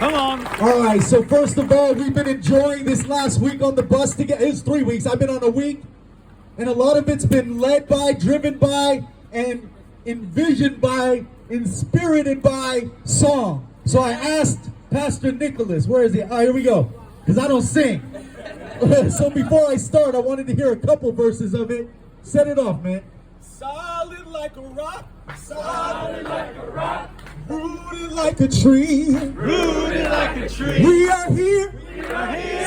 Come on. All right, so first of all, we've been enjoying this last week on the bus together. It's 3 weeks. I've been on a week, and a lot of it's been led by, driven by, and envisioned by, inspirited by song. So I asked Pastor Nicholas, where is he? Here we go, because I don't sing. So before I start, I wanted to hear a couple verses of it. Set it off, man. Solid like a rock, solid like a rock, rooted like a tree, Rooted like a tree. we are here,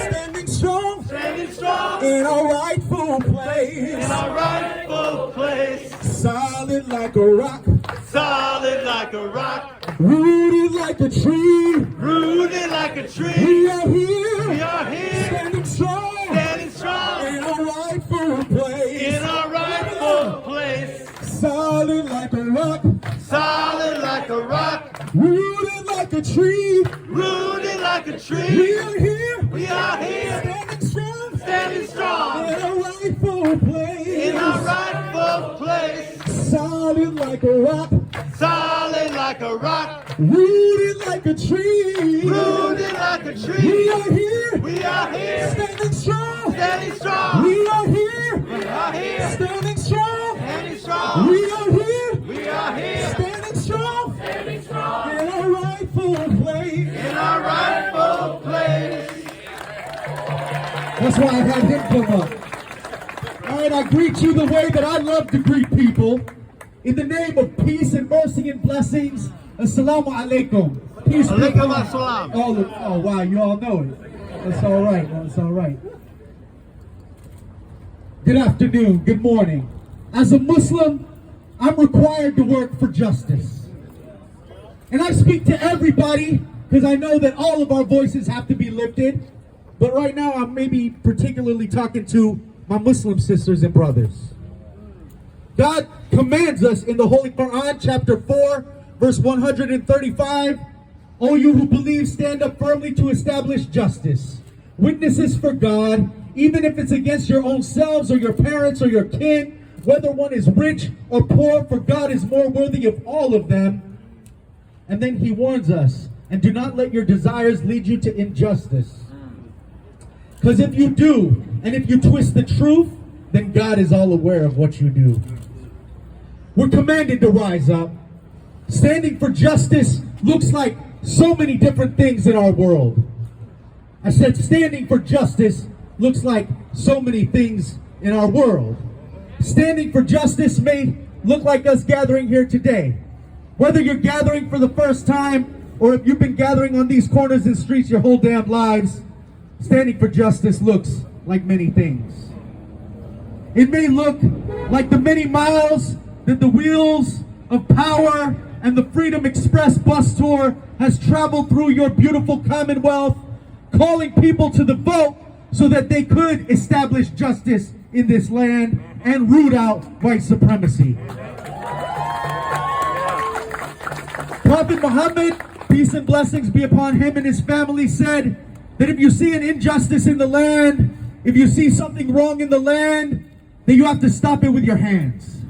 Standing strong strong in our rightful place. in our rightful place. Solid like a rock, Solid like a rock. rooted like a tree, Rooted like a tree. we are here, We are here. standing strong Standing strong in our rightful place. in our rightful place. Solid like a rock, Solid like a rock. rooted like a tree, Rooted like a we tree. are here, We are here. standing strong Standing strong in our rightful place. in our rightful place. Solid like a rock, Solid like a rock. rooted like a tree. Rooted like a We tree. are here, We are here. standing strong. Standing strong. We are here, We are here. standing strong. Standing strong. We are here, We are here. standing strong Standing strong in our rightful place. in our rightful place. That's why I had him come up. All right, I greet you the way that I love to greet people. In the name of peace and mercy and blessings, Assalamu alaikum. Peace be Alaikum upon assalam. all of, oh, wow, you all know it. That's all right. That's all right. Good afternoon. Good morning. As a Muslim, I'm required to work for justice. And I speak to everybody because I know that all of our voices have to be lifted. But right now, I'm maybe particularly talking to my Muslim sisters and brothers. God commands us in the Holy Quran, chapter 4, verse 135, O you who believe, stand up firmly to establish justice. Witnesses for God, even if it's against your own selves or your parents or your kin, whether one is rich or poor, for God is more worthy of all of them. And then he warns us, and do not let your desires lead you to injustice. Because if you do, and if you twist the truth, then God is all aware of what you do. We're commanded to rise up. Standing for justice looks like so many different things in our world. I said standing for justice looks like so many things in our world. Standing for justice may look like us gathering here today. Whether you're gathering for the first time or if you've been gathering on these corners and streets your whole damn lives, standing for justice looks like many things. It may look like the many miles that the wheels of power and the Freedom Express bus tour has traveled through your beautiful Commonwealth, calling people to the vote so that they could establish justice in this land and root out white supremacy. Prophet Muhammad, peace and blessings be upon him and his family, said that if you see an injustice in the land, if you see something wrong in the land, then you have to stop it with your hands.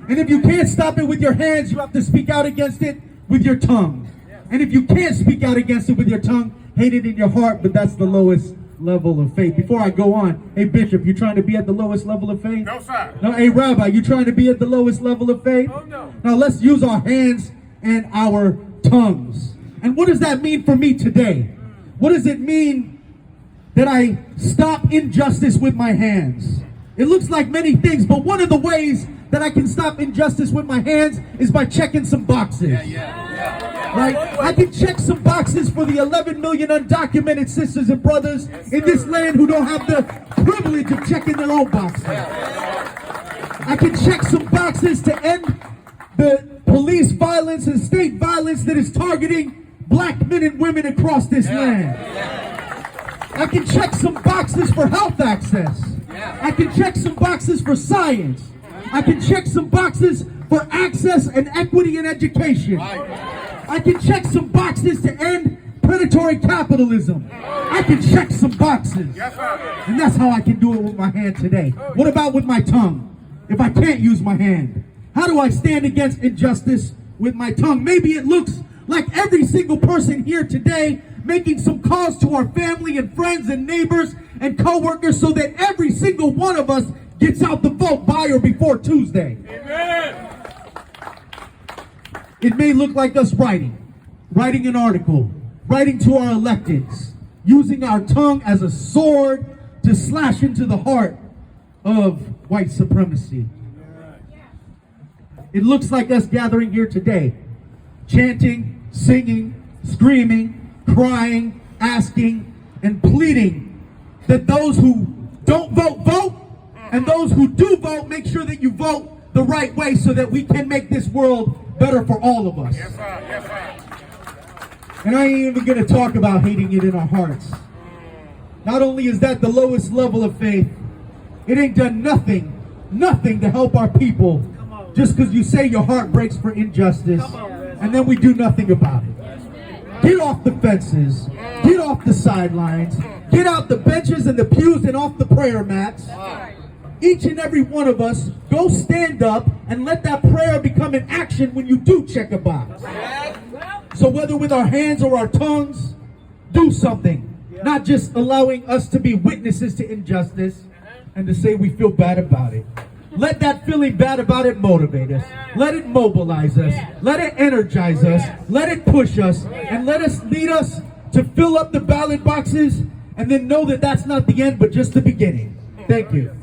And if you can't stop it with your hands, you have to speak out against it with your tongue. And if you can't speak out against it with your tongue, hate it in your heart, but that's the lowest level of faith. Before I go on, hey Bishop, you trying to be at the lowest level of faith? No, sir. No, hey Rabbi, you trying to be at the lowest level of faith? Oh, no. Now let's use our hands and our tongues. And what does that mean for me today? What does it mean that I stop injustice with my hands? It looks like many things, but one of the ways that I can stop injustice with my hands is by checking some boxes. Right? I can check some boxes for the 11 million undocumented sisters and brothers in this land who don't have the privilege of checking their own boxes. I can check some boxes to end the police violence and state violence that is targeting black men and women across this land. I can check some boxes for health access. I can check some boxes for science. I can check some boxes for access and equity in education. I can check some boxes to end predatory capitalism. I can check some boxes. And that's how I can do it with my hand today. What about with my tongue? If I can't use my hand, how do I stand against injustice with my tongue? Maybe it looks like every single person here today making some calls to our family and friends and neighbors and co-workers so that every single one of us gets out the vote by or before Tuesday. Amen. It may look like us writing an article, writing to our electeds, using our tongue as a sword to slash into the heart of white supremacy. It looks like us gathering here today, chanting, singing, screaming, crying, asking, and pleading that those who don't vote, vote, and those who do vote, make sure that you vote the right way so that we can make this world better for all of us. Yes, sir. Yes, sir. And I ain't even going to talk about hating it in our hearts. Not only is that the lowest level of faith, it ain't done nothing to help our people just because you say your heart breaks for injustice and then we do nothing about it. Get off the fences, get off the sidelines, get out the benches and the pews and off the prayer mats. Each and every one of us, go stand up and let that prayer become an action when you do check a box. So whether with our hands or our tongues, do something. Not just allowing us to be witnesses to injustice and to say we feel bad about it. Let that feeling bad about it motivate us. Let it mobilize us. Let it energize us. Let it push us. And let us lead us to fill up the ballot boxes and then know that that's not the end but just the beginning. Thank you.